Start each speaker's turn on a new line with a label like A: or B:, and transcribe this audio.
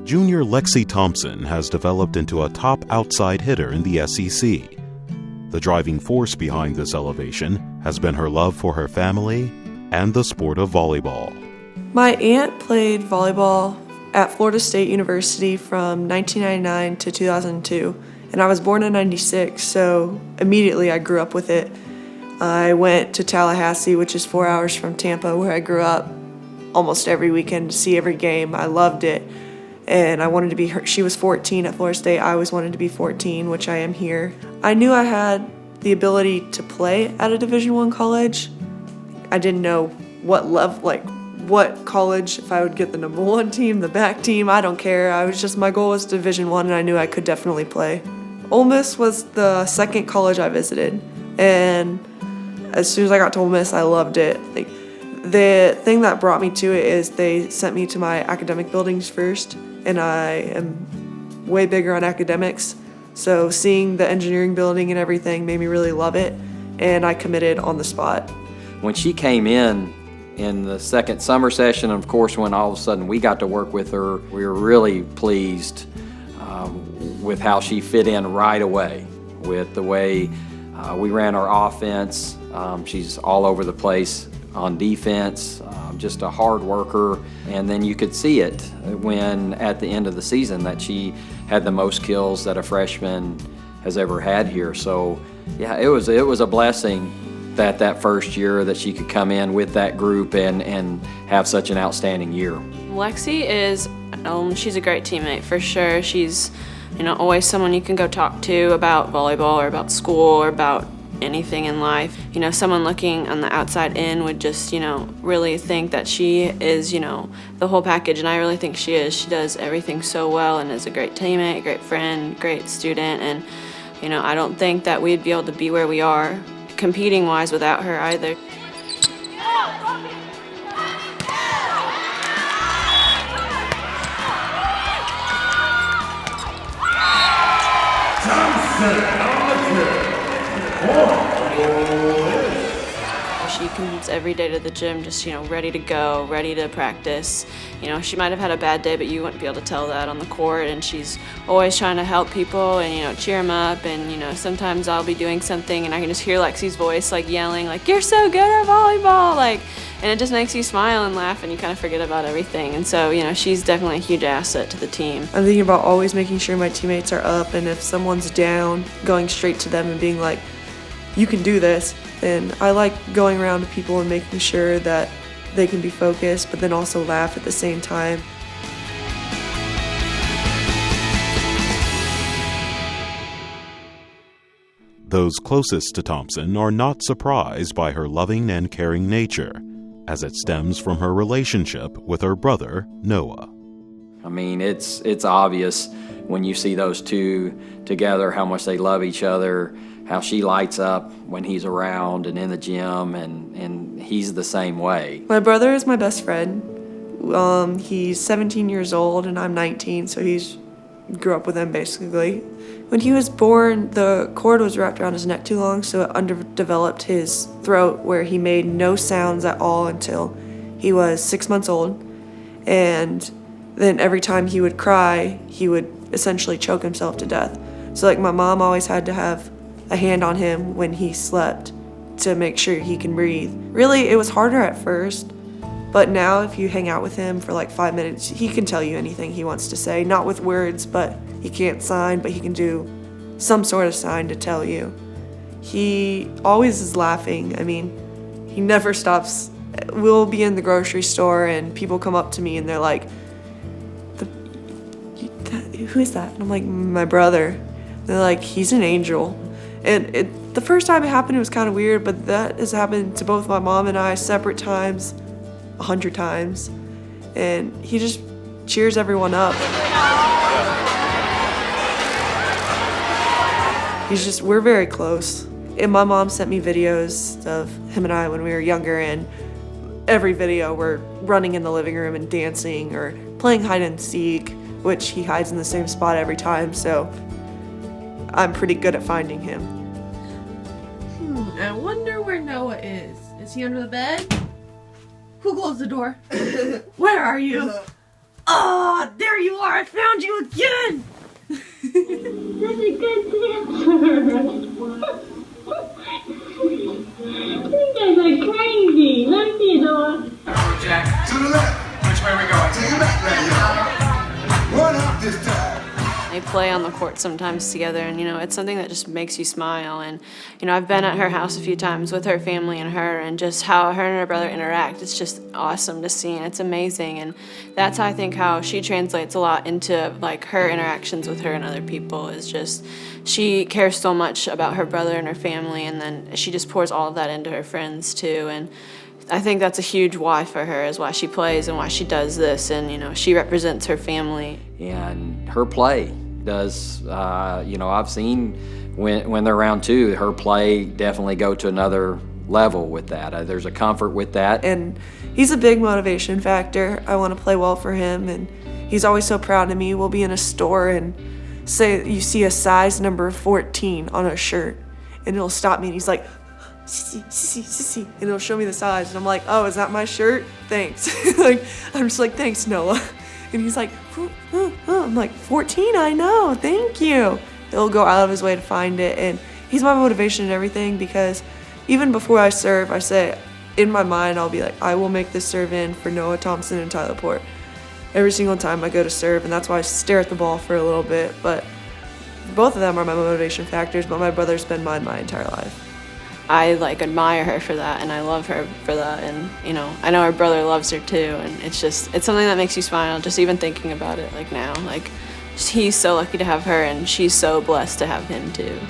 A: Junior Lexi Thompson has developed into a top outside hitter in the SEC. The driving force behind this elevation has been her love for her family and the sport of volleyball.
B: My aunt played volleyball at Florida State University from 1999 to 2002, and I was born in 96, so immediately I grew up with it. I went to Tallahassee, which is 4 hours from Tampa, where I grew up almost every weekend to see every game. I loved it, and I wanted to be her. She was 14 at Florida State. I always wanted to be 14, which I am here. I knew I had the ability to play at a Division I college. I didn't know what level, what college, if I would get the number 1 team, the back team, I don't care. My goal was Division I, and I knew I could definitely play. Ole Miss was the second college I visited, and as soon as I got to Ole Miss, I loved it. The thing that brought me to it is they sent me to my academic buildings first, and I am way bigger on academics. So seeing the engineering building and everything made me really love it, and I committed on the spot.
C: When she came in the second summer session, and of course when all of a sudden we got to work with her, we were really pleased with how she fit in right away, with the way we ran our offense. She's all over the place on defense, just a hard worker, and then you could see it when at the end of the season that she had the most kills that a freshman has ever had here. So yeah, it was a blessing that first year that she could come in with that group and have such an outstanding year.
D: Lexi is, she's a great teammate for sure. She's, always someone you can go talk to about volleyball or about school or about anything in life. Someone looking on the outside in would just, really think that she is, the whole package, and I really think she is. She does everything so well and is a great teammate, great friend, great student, and, I don't think that we'd be able to be where we are competing-wise without her either. She comes every day to the gym just, ready to go, ready to practice. She might have had a bad day, but you wouldn't be able to tell that on the court, and she's always trying to help people and, cheer them up, and, sometimes I'll be doing something and I can just hear Lexi's voice, yelling, you're so good at volleyball, and it just makes you smile and laugh, and you kind of forget about everything. And so, she's definitely a huge asset to the team.
B: I'm thinking about always making sure my teammates are up, and if someone's down, going straight to them and being like, you can do this. And I like going around to people and making sure that they can be focused, but then also laugh at the same time.
A: Those closest to Thompson are not surprised by her loving and caring nature, as it stems from her relationship with her brother, Noah.
C: It's obvious when you see those two together how much they love each other, how she lights up when he's around and in the gym, and he's the same way.
B: My brother is my best friend. He's 17 years old and I'm 19, so grew up with him basically. When he was born, the cord was wrapped around his neck too long, so it underdeveloped his throat where he made no sounds at all until he was 6 months old. And then every time he would cry, he would essentially choke himself to death. So my mom always had to have a hand on him when he slept to make sure he can breathe. Really, it was harder at first, but now if you hang out with him for 5 minutes, he can tell you anything he wants to say. Not with words, but he can't sign, but he can do some sort of sign to tell you. He always is laughing. He never stops. We'll be in the grocery store and people come up to me and they're like, who is that? And I'm like, my brother. They're like, he's an angel. And the first time it happened, it was kind of weird, but that has happened to both my mom and I separate times, 100 times. And he just cheers everyone up. We're very close. And my mom sent me videos of him and I when we were younger, and every video we're running in the living room and dancing or playing hide and seek, which he hides in the same spot every time, so I'm pretty good at finding him.
E: I wonder where Noah is. Is he under the bed? Who closed the door? Where are you? Oh, there you are! I found you again!
F: Such a good dancer. You guys are crazy. Lexi is on.
G: Jack. To the left. Which way are we going? Take it back there, y'all. One up this time.
D: They play on the court sometimes together, and it's something that just makes you smile. And I've been at her house a few times with her family and her, and just how her and her brother interact. It's just awesome to see, and it's amazing. And that's I think how she translates a lot into like her interactions with her and other people. Is just she cares so much about her brother and her family, and then she just pours all of that into her friends too. And I think that's a huge why for her, is why she plays and why she does this. And she represents her family.
C: And her play does, I've seen when they're around too, her play definitely go to another level with that. There's a comfort with that.
B: And he's a big motivation factor. I want to play well for him, and he's always so proud of me. We'll be in a store and say you see a size number 14 on a shirt, and he'll stop me and he's like, Sissy, Sissy, Sissy, and he'll show me the size, and I'm like, oh, is that my shirt? Thanks. I'm just like, thanks, Noah. And he's like, I'm like, 14, I know, thank you. He'll go out of his way to find it, and he's my motivation and everything, because even before I serve, I say, in my mind, I'll be like, I will make this serve in for Noah Thompson and Tyler Port every single time I go to serve, and that's why I stare at the ball for a little bit. But both of them are my motivation factors, but my brother's been mine my entire life.
D: I admire her for that, and I love her for that, and I know her brother loves her too, and it's something that makes you smile just even thinking about it now. He's so lucky to have her, and she's so blessed to have him too.